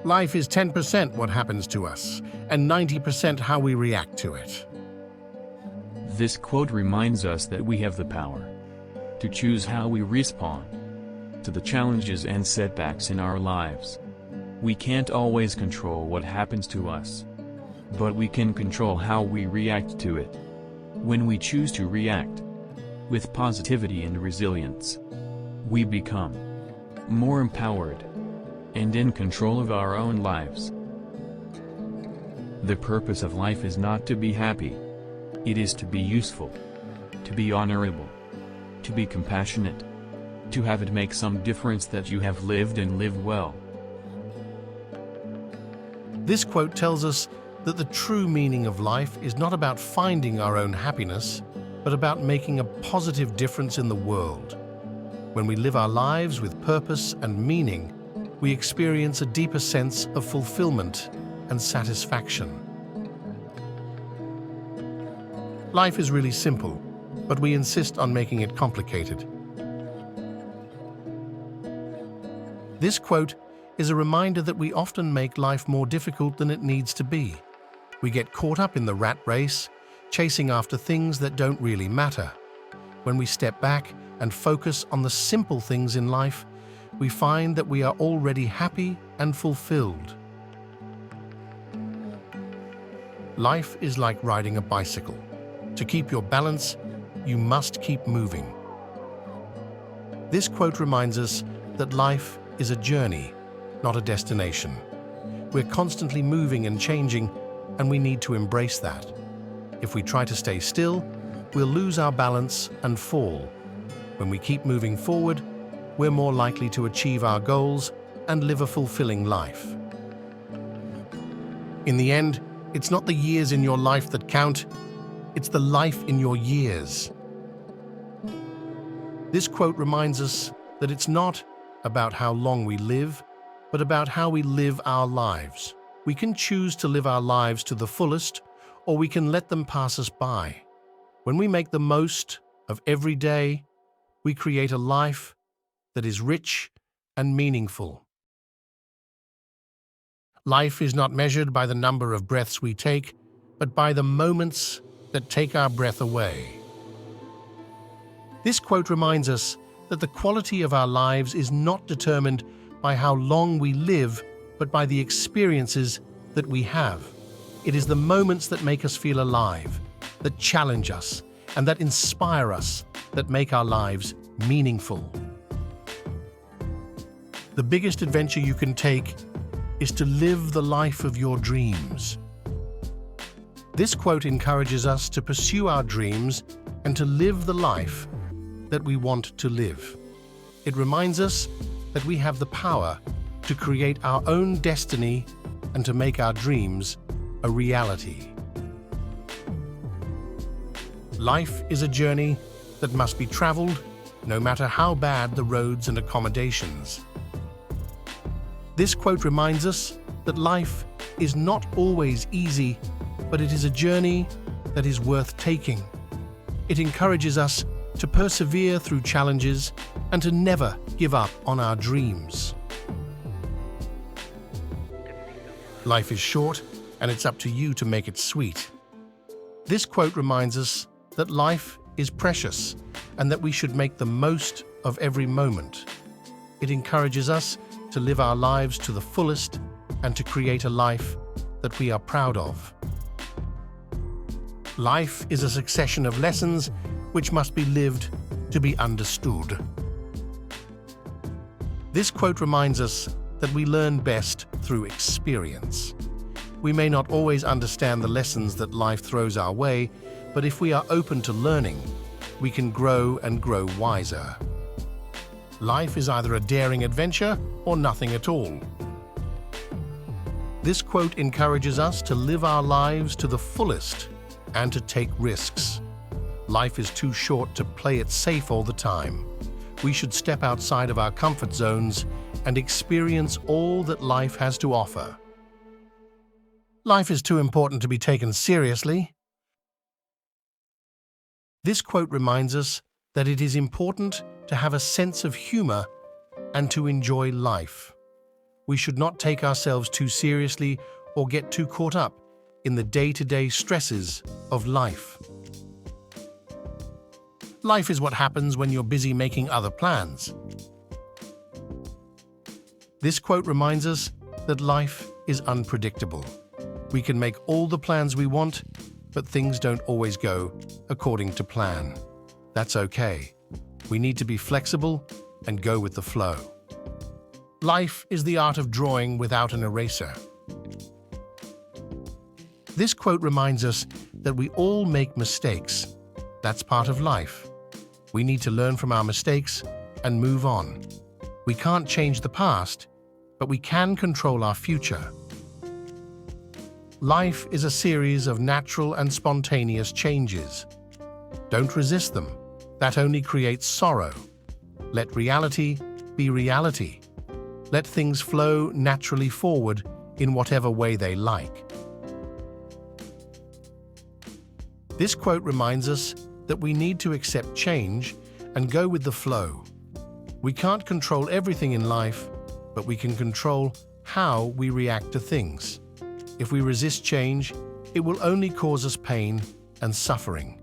Life is 10% what happens to us, and 90% how we react to it. This quote reminds us that we have the power to choose how we respond to the challenges and setbacks in our lives. We can't always control what happens to us, but we can control how we react to it. When we choose to react with positivity and resilience, we become more empowered and in control of our own lives. The purpose of life is not to be happy. It is to be useful, to be honorable, to be compassionate, to have it make some difference that you have lived and lived well. This quote tells us that the true meaning of life is not about finding our own happiness, but about making a positive difference in the world. When we live our lives with purpose and meaning, we experience a deeper sense of fulfillment and satisfaction. Life is really simple, but we insist on making it complicated. This quote is a reminder that we often make life more difficult than it needs to be. We get caught up in the rat race, chasing after things that don't really matter. When we step back and focus on the simple things in life, we find that we are already happy and fulfilled. Life is like riding a bicycle. To keep your balance, you must keep moving. This quote reminds us that life is a journey, not a destination. We're constantly moving and changing, and we need to embrace that. If we try to stay still, we'll lose our balance and fall. When we keep moving forward, we're more likely to achieve our goals and live a fulfilling life. In the end, it's not the years in your life that count, it's the life in your years. This quote reminds us that it's not about how long we live, but about how we live our lives. We can choose to live our lives to the fullest, or we can let them pass us by. When we make the most of every day, we create a life that is rich and meaningful. Life is not measured by the number of breaths we take, but by the moments that take our breath away. This quote reminds us that the quality of our lives is not determined by how long we live, but by the experiences that we have. It is the moments that make us feel alive, that challenge us, and that inspire us, that make our lives meaningful. The biggest adventure you can take is to live the life of your dreams. This quote encourages us to pursue our dreams and to live the life that we want to live. It reminds us that we have the power to create our own destiny and to make our dreams a reality. Life is a journey that must be traveled, no matter how bad the roads and accommodations. This quote reminds us that life is not always easy, but it is a journey that is worth taking. It encourages us to persevere through challenges and to never give up on our dreams. Life is short, and it's up to you to make it sweet. This quote reminds us that life is precious and that we should make the most of every moment. It encourages us to live our lives to the fullest and to create a life that we are proud of. Life is a succession of lessons which must be lived to be understood. This quote reminds us that we learn best through experience. We may not always understand the lessons that life throws our way, but if we are open to learning, we can grow and grow wiser. Life is either a daring adventure or nothing at all. This quote encourages us to live our lives to the fullest and to take risks. Life is too short to play it safe all the time. We should step outside of our comfort zones and experience all that life has to offer. Life is too important to be taken seriously. This quote reminds us that it is important to have a sense of humor and to enjoy life. we should not take ourselves too seriously or get too caught up in the day-to-day stresses of life. Life is what happens when you're busy making other plans. This quote reminds us that life is unpredictable. We can make all the plans we want, but things don't always go according to plan. That's okay. We need to be flexible and go with the flow. Life is the art of drawing without an eraser. This quote reminds us that we all make mistakes. That's part of life. We need to learn from our mistakes and move on. We can't change the past, but we can control our future. Life is a series of natural and spontaneous changes. Don't resist them. That only creates sorrow. Let reality be reality. Let things flow naturally forward in whatever way they like. This quote reminds us that we need to accept change and go with the flow. We can't control everything in life, but we can control how we react to things. If we resist change, it will only cause us pain and suffering.